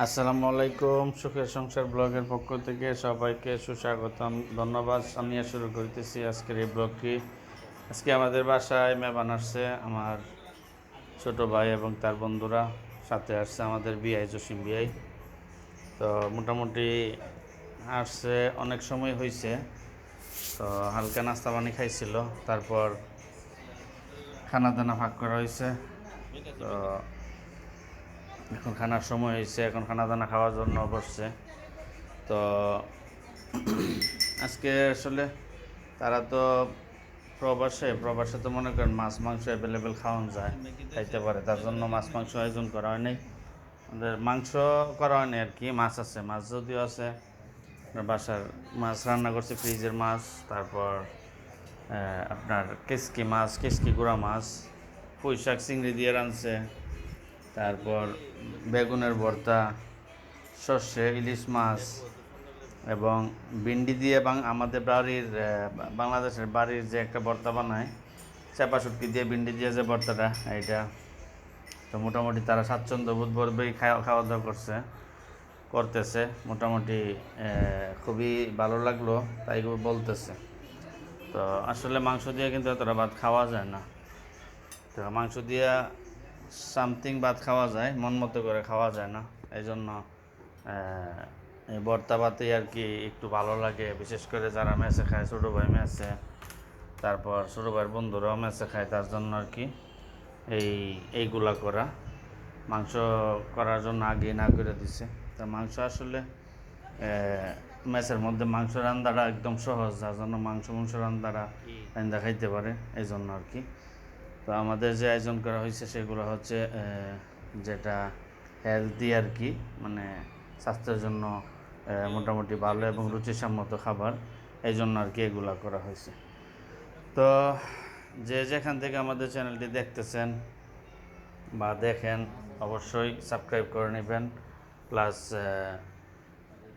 আসসালামু আলাইকুম। সুখের সংসার ব্লগের পক্ষ থেকে সবাইকে সুস্বাগতম, ধন্যবাদ জানিয়ে শুরু করতেছি আজকের এই ব্লগটি। আজকে আমাদের বাসায় মেহমান আসছে, আমার ছোট ভাই এবং তার বন্ধুরা, সাথে আসছে আমাদের বিআই জসিম বিআই। তো মোটামুটি আসছে অনেক সময় হয়েছে, তো হালকা নাস্তা পানি খাইছিল, তারপর খানা দানা ভাগ করা হয়েছে। তো এখন খানার সময় হয়েছে, এখন খানা দানা খাওয়ার জন্য বসছে। তো আজকে আসলে তারা তো প্রবাসে তো মনে করেন মাছ মাংস অ্যাভেলেবেল খাওয়ানো যায়, খাইতে পারে, তার জন্য মাছ মাংস আয়োজন করা হয় নাই। আমাদের মাংস করা হয়নি আর কি, মাছ আছে, মাছ যদিও আছে, বাসার মাছ রান্না করছে, ফ্রিজের মাছ, তারপর আপনার কেসকি গুঁড়া মাছ, পুঁই শাক চিংড়ি দিয়ে রাঁধছে, তারপর বেগুনের ভর্তা, সর্ষে ইলিশ মাছ এবং ভিন্ডি দিয়ে আমাদের বাড়ির বাংলাদেশের বাড়ির যে একটা ভর্তা বানায়, চাপা শুটকি দিয়ে ভিন্ডি দিয়ে যে ভর্তাটা, এইটা। তো মোটামুটি তারা স্বাচ্ছন্দ্য বোধ করবেই খাওয়া দাওয়া করতেছে মোটামুটি। খুবই ভালো লাগলো তাই বলতেছে। তো আসলে মাংস দিয়ে কিন্তু এতটা ভাত খাওয়া যায় না, তো মাংস দিয়ে সামথিং ভাত খাওয়া যায়, মন মতো করে খাওয়া যায় না, এই জন্য এই ভর্তা ভাতেই আর কি একটু ভালো লাগে, বিশেষ করে যারা মেসে খায়, ছোটো ভাই মেসে, তারপর ছোটো ভাইয়ের বন্ধুরাও মেসে খায়, তার জন্য আর কি এইগুলা করা। মাংস করার জন্য আগে না করে দিছে। তা মাংস আসলে মেসের মধ্যে মাংস রান্নাটা একদম সহজ, যার জন্য মাংস রান্নাটা রান্না খাইতে পারে, এই জন্য আর কি। তো আমাদের যে আয়োজন করা হয়েছে সেগুলো হচ্ছে যেটা হেলদি আর কি, মানে স্বাস্থ্যের জন্য মোটামুটি ভালো এবং রুচিসম্মত খাবার, এই জন্য আর কি এগুলা করা হয়েছে। তো যে যেখান থেকে আমাদের চ্যানেলটি দেখতেছেন বা দেখেন, অবশ্যই সাবস্ক্রাইব করে নেবেন, প্লাস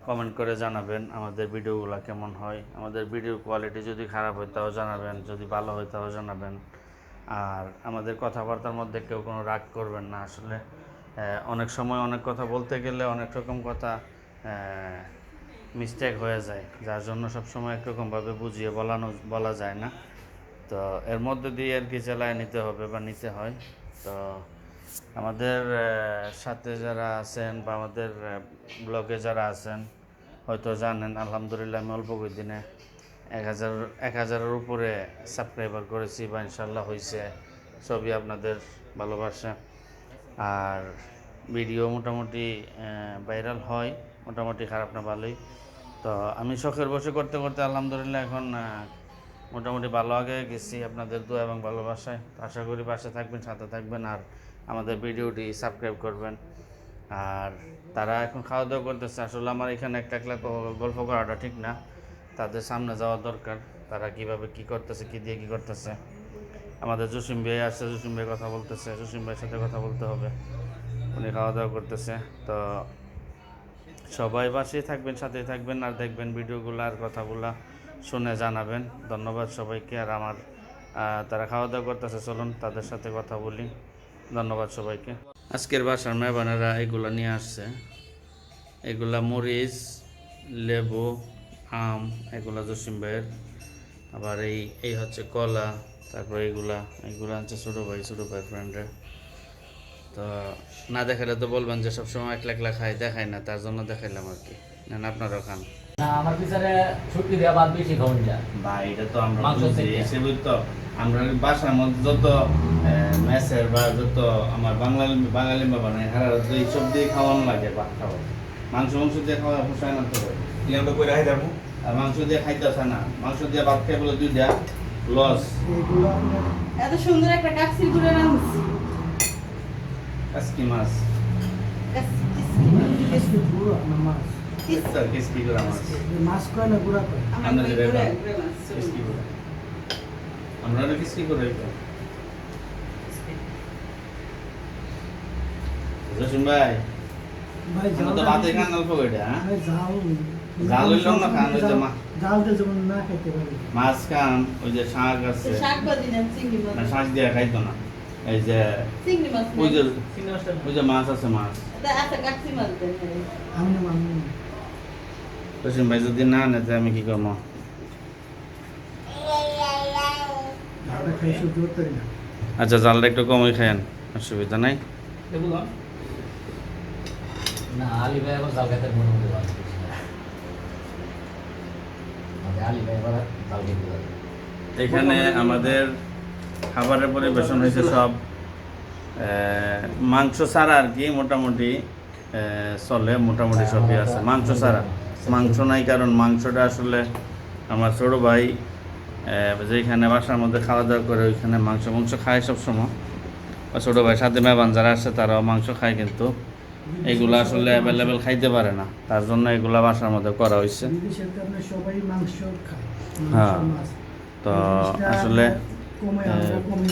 কমেন্ট করে জানাবেন আমাদের ভিডিওগুলো কেমন হয়। আমাদের ভিডিওর কোয়ালিটি যদি খারাপ হয় তাও জানাবেন, যদি ভালো হয় তাও জানাবেন। আর আমাদের কথাবার্তার মধ্যে কেউ কোনো রাগ করবেন না। আসলে অনেক সময় অনেক কথা বলতে গেলে অনেক রকম কথা মিস্টেক হয়ে যায়, যার জন্য সবসময় একরকমভাবে বুঝিয়ে বলা যায় না। তো এর মধ্যে দিয়ে আর কি চালায় নিতে হবে বা নিতে হয়। তো আমাদের সাথে যারা আছেন বা আমাদের ব্লগে যারা আছেন হয়তো জানেন, আলহামদুলিল্লাহ আমি অল্প কয়েকদিনে 1,000-এর উপরে সাবস্ক্রাইবার করেছি, বা ইনশাল্লাহ হয়েছে, সবই আপনাদের ভালোবাসা। আর ভিডিও মোটামুটি ভাইরাল হয়, মোটামুটি খারাপ না ভালোই। তো আমি শখের বসে করতে করতে আলহামদুলিল্লাহ এখন মোটামুটি ভালো আগে গেছি আপনাদের দোয়া এবং ভালোবাসায়। আশা করি পাশে থাকবেন, সাথে থাকবেন, আর আমাদের ভিডিওটি সাবস্ক্রাইব করবেন। আর তারা এখন খাওয়া দাওয়া করতেছে, আসলে আমার এখানে একটা গল্প করাটা ঠিক না, তাদের সামনে যাওয়া দরকার, তারা কিভাবে কি করতেছে, কি দিয়ে কি করতেছে। আমাদের জসিম ভাই আসছে, জসিম ভাই কথা বলতেছে, জসিম ভাইয়ের সাথে কথা বলতে হবে, উনি খাওয়া দাওয়া করতেছে। তো সবাই পাশেই থাকবেন, সাথেই থাকবেন, আর দেখবেন ভিডিওগুলো আর কথাগুলো শুনে জানাবেন। ধন্যবাদ সবাইকে। আর আমার তারা খাওয়া দাওয়া করতেছে, চলুন তাদের সাথে কথা বলি। ধন্যবাদ সবাইকে। আজকের বাসার মেহমানেরা এগুলো নিয়ে আসছে, এগুলা মরিচ, লেবু, আম, এগুলা জসিম ভাইয়ের। আবার এই হচ্ছে কলা, তারপর এইগুলা হচ্ছে ছোটো ভাই ফ্রেন্ডের। তো না দেখালে তো বলবেন যে সবসময় একলা একলা খাই, দেখাই না, তার জন্য দেখাইলাম আর কি। নেন আপনারাও খান। না, আমার বিচারে ছুটি দেওয়া বাদ বেশি খাওয়ান যায়। বা এটা তো আমরা মাংস বুঝি, থেকে। হিসেবে তো আমরা বাসার মধ্যে যত মেসের বা যত আমার বাঙালি বাবা নাই, হারা এইসব দিয়ে খাওয়ানো লাগে, ভাত খাওয়া, মাংস দিয়ে খাওয়া পোষায় না তো। আমরা কই রাখি দেবো আর মাংস দিয়ে খাইতেছে না, মাংস দিয়ে ভাত খাই বলে দুই দেয়া লস। এত সুন্দর একটা কাকসির গুঁড়ো রাঁধছি। কাসকি মাছ, কিসকি গুড়া মাছ, আমরা যে কিসকি গুড়া, আমরা কিসকি গুড়া এটা। জসিম ভাই, আমরা তো ভাতে খান অল্প করে, হ্যাঁ জাল হইল না খান, ওই যে মাছ খান, ওই যে শাক আছে, শাক ভাজি না, চিংড়ি মাছ। না শাক দিয়ে খাইতো না, এই যে চিংড়ি মাছ ওই যে নাই। ওই যে মাছ আছে, মাছ এত তা আচ্ছা কাকসি মাছ দেন আমি না আমি রসিম ভাই যদি না নেতে আমি কি করবো? ভালো খাই সহ্য করতে পারি না। আচ্ছা, জালটা একটু কমই খায়েন, অসুবিধা নাই। না আলী ভাই আবার জাল খেতে মনে মনে ভালো করছে না। আমাদের আলী ভাই আবার জাল খেতে ভালো। এখানে আমাদের খাবারের পরিবেশন হয়েছে সব মাংস ছাড়া আর কি, মোটামুটি চলে, মোটামুটি সবই আছে মাংস ছাড়া। মাংস নাই, কারণ মাংসটা আসলে আমার ছোটো ভাই যেখানে বাসার মধ্যে খাওয়া দাওয়া করে ওইখানে মাংস খায় সবসময়। ছোটো ভাই সাথে মেহমান যারা আসছে তারাও মাংস খায়, কিন্তু এগুলো আসলে অ্যাভেলেবেল খাইতে পারে না, তার জন্য এগুলা বাসার মধ্যে করা হয়েছে। বিদেশে তো আপনার সবাই মাংস খায়, হ্যাঁ। মাংস, মাছ। তো এই জিনিসটা আসলে কমে আমরা কমে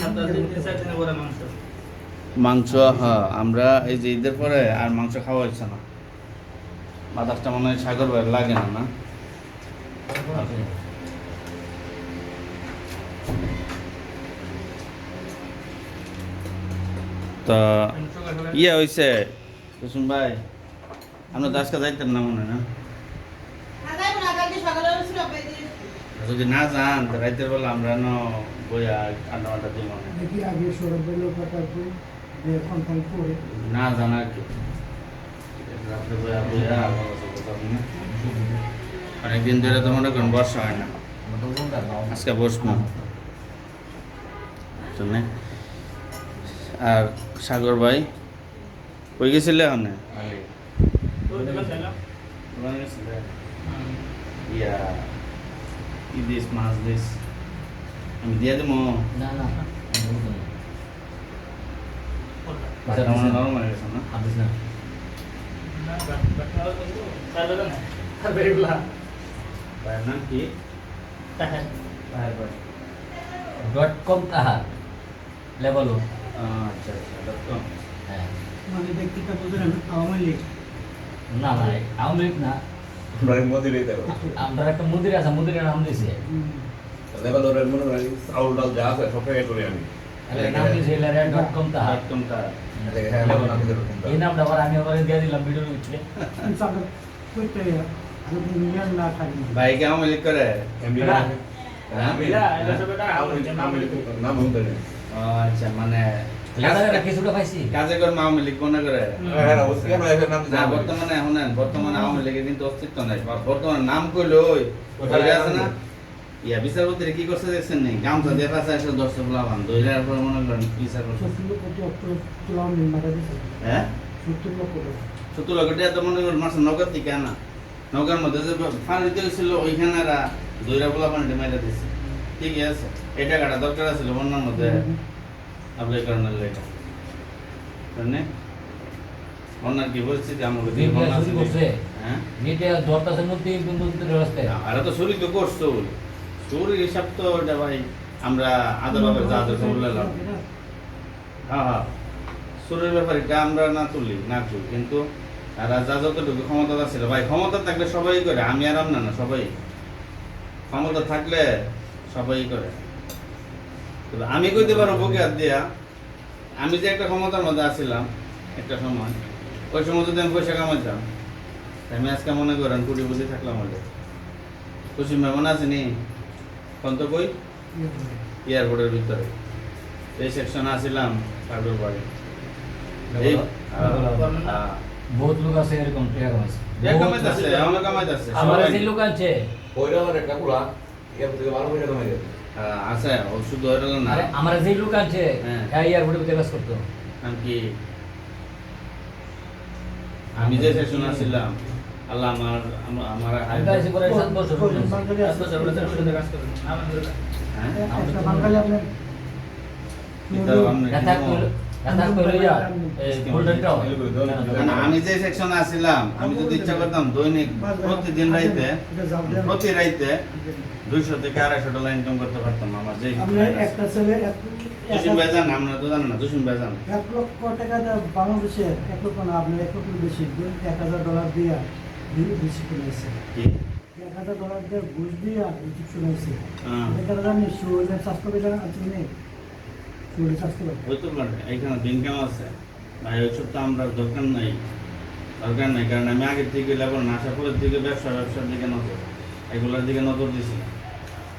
মাংস, হ্যাঁ, আমরা এই যে ঈদের পরে আর মাংস খাওয়া হচ্ছে না। বাতাসটা মনে হয় সাগর ভাইয়ের লাগে না, না? তো ইয়ে হয়েছে কুসুম ভাই, আমরা তো আজকে যাইতাম না মনে হয়, না? আগাই না কালকে সকালে ছিল পেতে যদি না যান তো রাতের বেলা আমরা বইয়া আড্ডা দিই মনে হয়। দেখি আগে সৌরভ ভাইয়ের কথা যে কনফার্ম করে না জানা কি রাত্রে বইয়া বইয়া অনেকদিন ধরে তো মনে করেন বর্ষা হয় না, আজকে বসবো শুনে। আর সাগর ভাই কই গেছিলে ওখানে? ইয়া কি দিস, মাছ দিস, আমি দিয়ে দেবো। না না আমার নরম হয়ে গেছে না? আদিস না ভাইয়ের নাম কি? ভাইয়ের ভাই। .com তাহার লেভেল আচ্ছা আচ্ছা, ডক্টর। হ্যাঁ মানে ব্যক্তিটা বুঝলেন আওয়ামী লীগ না না আওয়ামী লীগ না, আমরা একটা মন্দির আছে, মন্দিরের নাম দিয়েছে, নাম দিয়েছে .com তাহার। ডক্টর তার। এই নামটা আবার আমি আবার দিয়ে দিলাম ভিডিওর ভিতরে। ইনশাআল্লাহ করতে আমি নিয়ম না থাকি ভাই কে আওয়ামী লীগ করে? ও আচ্ছা, মানে লেখাটা কিছুটা পাইছি। কাজে করে আওয়ামী লীগ মনে করে না। বর্তমানে শুনেন, বর্তমানে আওয়ামী লীগের কিন্তু অস্তিত্ব নাই। বর্তমানে নাম কইলো ওই আছে না, ইয়া বিচারপতিরা কি করছে দেখছেন নি? গামছা দিয়ে পাশে এসে 10 বলা বান দইরার পর মনে করেন বিচার করছে। 70 কোটি অক্টোবর নির্মাতা দিয়েছে হ্যাঁ 70 লক্ষ টাকা 70 লক্ষ টাকা তো মনে করেন মাসে নগদ থেকে আনা। নগর মধ্যে যে ফাঁড়ি দিয়েছিল ওইখানে এরা দইরা বলা পানিটা মেরে দিচ্ছে। ঠিকই আছে, এই টাকাটা দরকার ছিল বন্যার মধ্যে আপনি কারণের লেখা মানে বন্যার কি পরিস্থিতি আমাকে দিয়ে বিপ্লব বন্যা শুরু ছিল। করছে। হ্যাঁ, মিটে দরটার মধ্যে কিন্তু রাস্তায় আর তো চুরি তো করছো, চুরির হিসাব তো এটা ভাই আমরা আদালতে যা দেখে বললাম। হ্যাঁ হ্যাঁ, চুরির ব্যাপারে এটা আমরা না তুলি কিন্তু এরা যা যতটুকু ক্ষমতা ছিল ভাই, ক্ষমতা থাকলে সবাই করে, আমি আর আপনার না, সবাই ক্ষমতা থাকলে সবাই করে। তবে আমি কইতে পারবো বুকে হাত দিয়া, আমি যে একটা ক্ষমতার মধ্যে আছিলাম একটা সময়, ওই সময় যদি আমি পয়সা কামাইতাম, আমি আজকে মনে করেন কোটিপতি থাকলাম হলে। খুশি মেমন আসেনি কোন তো কই এয়ারপোর্টের ভিতরে এই সেকশন আসিলাম কাকুর বাড়ি। এই বহুত লোক আছে এরকম টাকা কামাইছে। কামাইতেছে, এমন কামাইতেছে আমার যে লোক আছে আছে, ও শুধু হয়ে গেল না। আরে আমার যে লোক আছে হ্যাঁ। হ্যাঁ এয়ারপোর্টে ভিতরে কাজ করতো। নাম কি? আমি যে সেকশন আসছিলাম, আল্লাহ আমার আমার আমি তো এসে করে 7 বছর হলো। হ্যাঁ একটা বাঙালি আপনার এটাও আমরা কথা কইলো কথা কইলো ইয়া এই গোল্ডেনটাও না, আমি যে সেকশনে আসছিলাম, আমি যদি ইচ্ছা করতাম দৈনিক প্রতিদিন রাইতে প্রতি রাইতে 200 থেকে 250 ডলার ইনকাম করতে পারতাম। আমার যে আপনার একটা ছেলে দুশিন বেজান, আমরা তো জানি না দুশিন বেজান 1 লক্ষ টাকা বাংলাদেশে 1 লক্ষ না, আপনার 1 লক্ষ বেশি $1000 দিয়া বেশি করেছে। কি $1000 দিয়ে ঘুষ দিয়া ইউটিউব শুনেছে। হ্যাঁ। এটা জানি সুরের স্বাস্থ্য বিধান আছে নেই, সুরের স্বাস্থ্য ওই তো মানে এইখানে দিন কেমন আছে ভাই, ওইসব তো আমরা দোকান নাই, দরকার নেই, কারণ আমি আগের থেকে লেবার না আসার পরের দিকে ব্যবসার দিকে নজর, এগুলোর দিকে নজর দিছি না,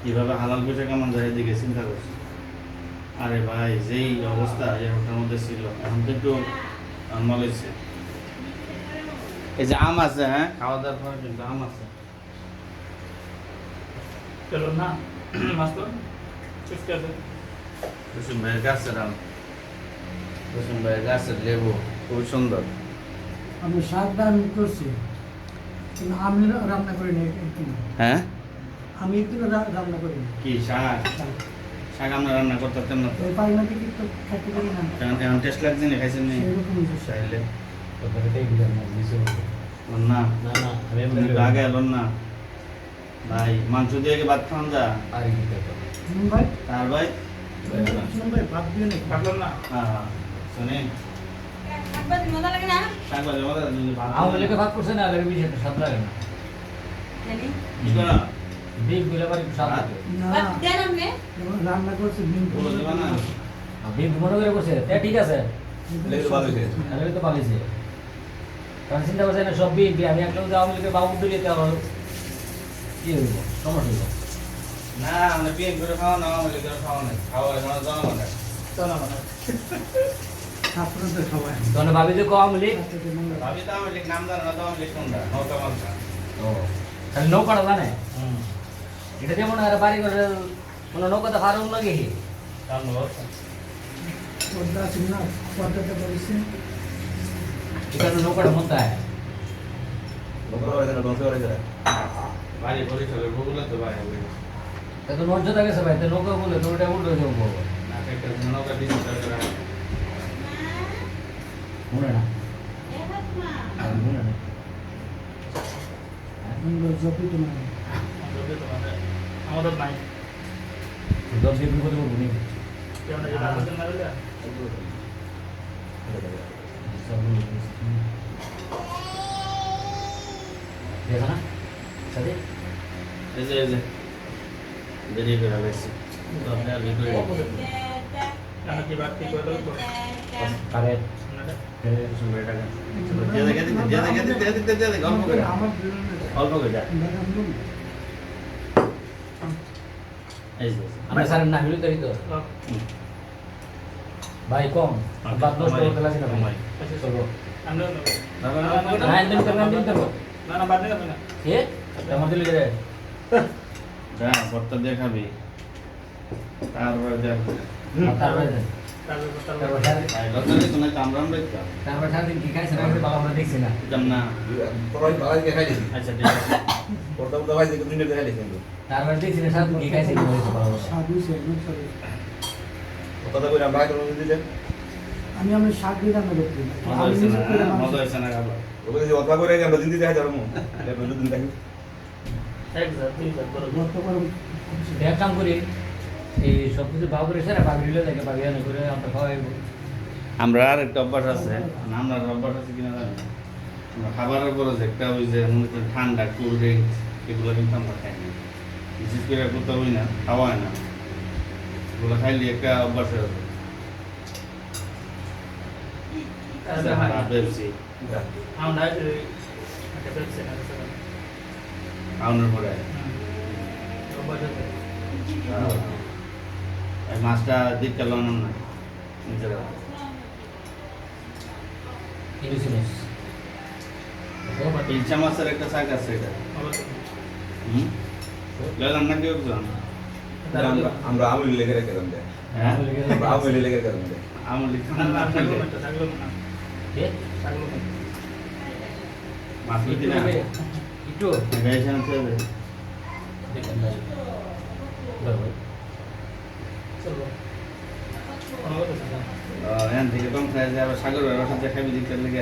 কীভাবে হালাল পয়সা কামান যায় এদিকে চিন্তা করছি। আরে ভাই যেই অবস্থা এই হোটেলের মধ্যে ছিল, এখন তো একটু নর্মাল হয়েছে। এই যে আম আছে, হ্যাঁ খাওয়া দাওয়ার পরে কিন্তু আম আছে। চলো না মাস্ত চুপকে আছে কুসুম ভাইয়ের গাছের আম, কুসুম ভাইয়ের গাছের লেবু খুবই সুন্দর। আমি শাকটা আমি করছি, কিন্তু আমি রান্না করি না একটু। হ্যাঁ আমি একটু রান্না করি না। কি শাক? শাক আমরা রান্না করতাম না তো, ওই পাই না দেখি তো খাইতে পারি না। এখন টেস্ট লাগছে না, খাইছেন নি? সেরকম চাইলে তরকারিটাই দিলাম না, মিশে বলবো। না না না আমি এমনি তুমি আগে এলেন না ভাই, মাংস দিয়ে কি ভাত খাওয়ান যা? পারি দিতে পারি। শুনুন ভাই, আর ভাই শুনুন ভাই, ভাত দিয়ে নাকি? ভাবলাম না হ্যাঁ হ্যাঁ শুনেন, একবার মজা লাগে না শাক ভাজি মজা যদি ভাত আওয়ামী লীগে ভাগ করছে না, লাগে বেশি একটা স্বাদ লাগে না। জানি কি করো? বিগ গুলো বাড়ি স্বাদ হ্যাঁ। লাগে। না, বাদ দেন আপনি যখন রান্না করছে ডিম বলো দিবা না? বিগ মনে করে করছে, তা ঠিক আছে, লেগে ভালো হয়েছে। তাহলে তো পালিয়েছে। কারণ চিন্তা করছে না সব বিগ, আমি একটা যদি আওয়ামী লীগের বাবু তুলি তো আমার কি হইব, সমস্যা হইব। না আমরা বিয়ে করে খাওয়া না, আমাদের করে খাওয়া নাই, খাওয়া মানে জনগণের। চলো মানে আপনাদের সবাই তখন ভাবি যে আওয়ামী লীগ, ভাবি তো আমার নাম জানো না, তো আমার কোনটা নৌকা মালটা। ও খালি নৌকাটা জানে, এটা যেমন আর বাড়ি করে কোনো নৌকাতে ফারুন লাগে, পর্দা আছে না, পর্দাটা বলেছেন। এখানে নৌকাটা মনতে হয়। বাড়ি পরিচয় ভূগোলে তো ভাই এত মর্যাদা গেছে ভাই, তো নৌকা বলে তো ওটা উল্টো যাবো না, একটা নৌকা দিচ্ছে মনে না, আর মনে না। জপি তো মানে আমাদের নাই দশ দিন করে বলবো নি কেমন আছে আমাদের না বলে দেখা না সাথে এই যে বেরিয়ে করে গেছে তো আপনি আর ভিডিও আমি কি বাদ কি করে দেবো কারে সুন্দর টাকা দিয়ে গল্প করে আমার অল্প করে যা এই যে আমরা স্যারের না হইলে তাই তো ভাই কম বাদ নষ্ট করতে লাগে না ভাই চলো আমরা না একদিন করব একদিন করব না না বাদ দেবে না কে আমার দিলে রে যা ভর্তা দিয়ে খাবি তারপরে দেখ তারপরে তারপর ভাই লজ্জা তো না কামরাম দেখতা তারপরে সারাদিন কি খাইছে না বাবা আমরা দেখছি না দিতাম না আচ্ছা ঠিক আছে তারপরে দেখছি না সারাদিন কি খাইছে না বাবা সাধু সেগুন আমি আমি শাক দিয়ে রান্না করতে মজা হয়েছে না খাবার এক কাম করি এই সব কিছু ভাব করে স্যার ভাবি দিলে দেখে ভাবি আনে করে আমরা খাওয়াইবো আমরা আর একটা অভ্যাস আছে, আমরা অভ্যাস আছে কিনা জানি না। আমরা খাবারের পরে যে একটা ওই যে মনে করেন ঠান্ডা কোল্ড ড্রিঙ্কস এগুলো কিন্তু আমরা খাই না, বিশেষ করে করতে হই না, খাওয়া হয় না, এগুলো খাইলে একটা অভ্যাস হয়ে যাবে। পেপসি আমরা একটা পেপসি না খাওয়ানোর পরে এই মাছটা দিকটা লনাম না নিজেরা ইলিশিনস ইলচা মাছের একটা শাক আছে এটা ললাম না কেউ জান আমরা আমলি লেগে রেখে দেন হ্যাঁ আমরা আমলি লেগে রেখে দেন আমার লিখান কে মাছ লিখি না একটু গাইছেন আছে দেখেন ভাই বাবা এখান থেকে কম খাই যায় আবার সাগর ভাইয়ের সাথে খাবি দিকতে লেগে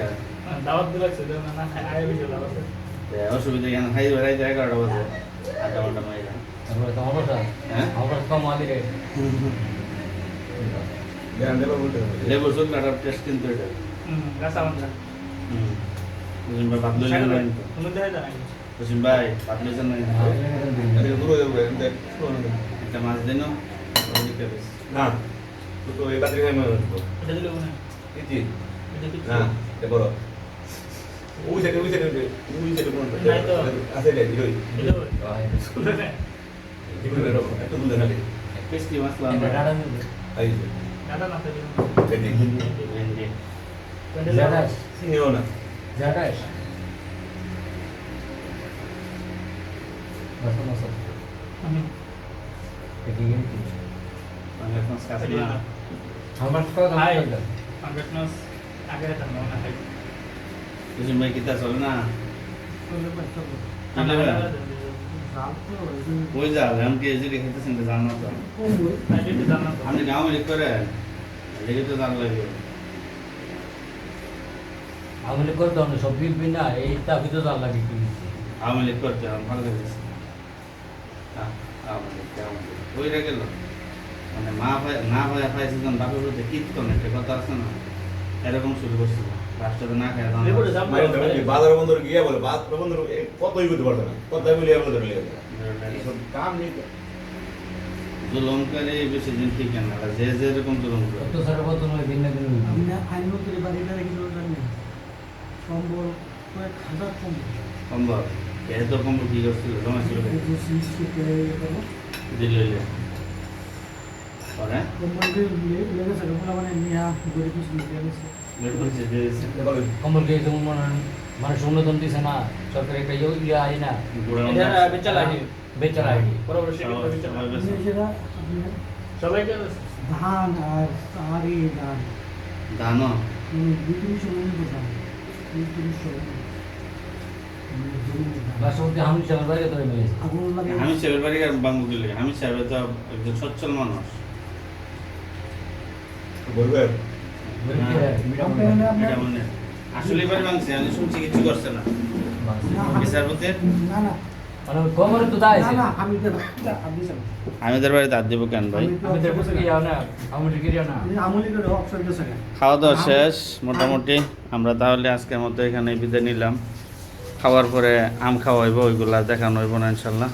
দাওয়াত দিলে না আয় বেশি দাওয়াত অসুবিধা কেন খাই বেড়াই যায় 11টা বাজে 8টা ঘন্টা মাইরা তারপরে তো অবস্থা হ্যাঁ অবস্থা কম আলি রে জ্ঞান দেবো বলতে হবে লেবুর শুকনাটার টেস্ট কিন্তু এটা গাছ আমরা কুসুম ভাই ভাত লইলেন না কিন্তু তুমি দেখাই জানাই কুসুম ভাই ভাত লইছেন না এদিকে দূরে যাবো দেখ একটা মাছ দিন দিতে বেশ না তো এই বাতিল খাই মনে হতো এটা দিলে মনে ইতি এটা কি না এ বড় ওই সাইডে কোন নাই তো। আছে রে হিরোই এটা স্কুলে না একটু দুধ না পেস্টি মশলা এটা ডাটা দিবে আই দাদা না পেলে ভেন্ডি জাটাস সিনিও না জাটাস বাস বাস দেখি কিন্তু বাংলাদেশ মাছ কাছে না আমার তো হাই দাম আমরা ক্লাস আগে এটা না না হাই কিছু মেয়ে কিতা চলে না করলে ব্যবসা করো। চলে না জাল তো ওই জন্য ওই যা আমি কি এসে খেতেছেন তো জানো তো কম বই। আইডি জানা তো আপনি গাঁও লিখ করে লেগে তো জানা লাগবে আমলে করতে হবে সব বিল না এইটা ভিতরে জাল লাগে কি আওয়ামী লীগ করতে আমার ভালো লেগেছে আওয়ামী লীগ ওই রে গেল মানে না ভাই পাইছে যখন বাপের বলতে কীর্তন একটা কথা আছে না এরকম শুরু করছিল রাষ্ট্রতে না খায় লেবুরে যাম মানে বাজার বন্দর গিয়ে বলে বাজার বন্দর কতই করতে পারতো না কত মিলিয়ে বলে ধরে সব কাম নেই তো। জুলুম করে বেশি দিন ঠিক না যে যেরকম জুলুম করে কত সারা কত নয় দিন না দিন আপনি আইনমন্ত্রী বাড়িটা রেখে জানেন সম্বল কয়েক হাজার সম্বল সম্ভব এ তো কম কি করছিল জমা ছিল দিল্লি পরে সম্বল লেগেছে মানে নিয়া গরিব লেগেছে লেট করছে দিয়েছে কম্বল কে যেমন মানুষ অনুদান দিছে না সরকার একটা ইয়ে আই না এটা বেচাল আইডি বেচার আইডি পরবর্তী ক্ষেত্রে বেচাল সেটা আপনি সবাইকে ধান আর এই ধান ধানও 2-3 সময় ধান 2-3 সময় বাসন্তী হামি চালার বাইরে ধরে মিলেছে আগুন লাগে আমি সাহেবের বাড়ি আর বাঙ্গু দিলে আমি সাহেবের তো একজন সচ্ছল মানুষ বলবে এটা মনে আসলে বাড়ি ভাঙছে আমি শুনছি কিছু করছে না বিচারপতি না না মানে কমরে তো দায় না আছে না আমি আপনি আমিদের বাড়িতে হাত দেবো কেন ভাই আমি তো বসে গিয়ে না আমি গিয়ে না আমলি করে অপশন দিয়েছে খাওয়া দাওয়া শেষ মোটামুটি আমরা তাহলে আজকের মতো এখানে বিদায় নিলাম খাওয়ার পরে আম খাওয়াইবো ওইগুলা দেখানো হইব না ইনশাল্লাহ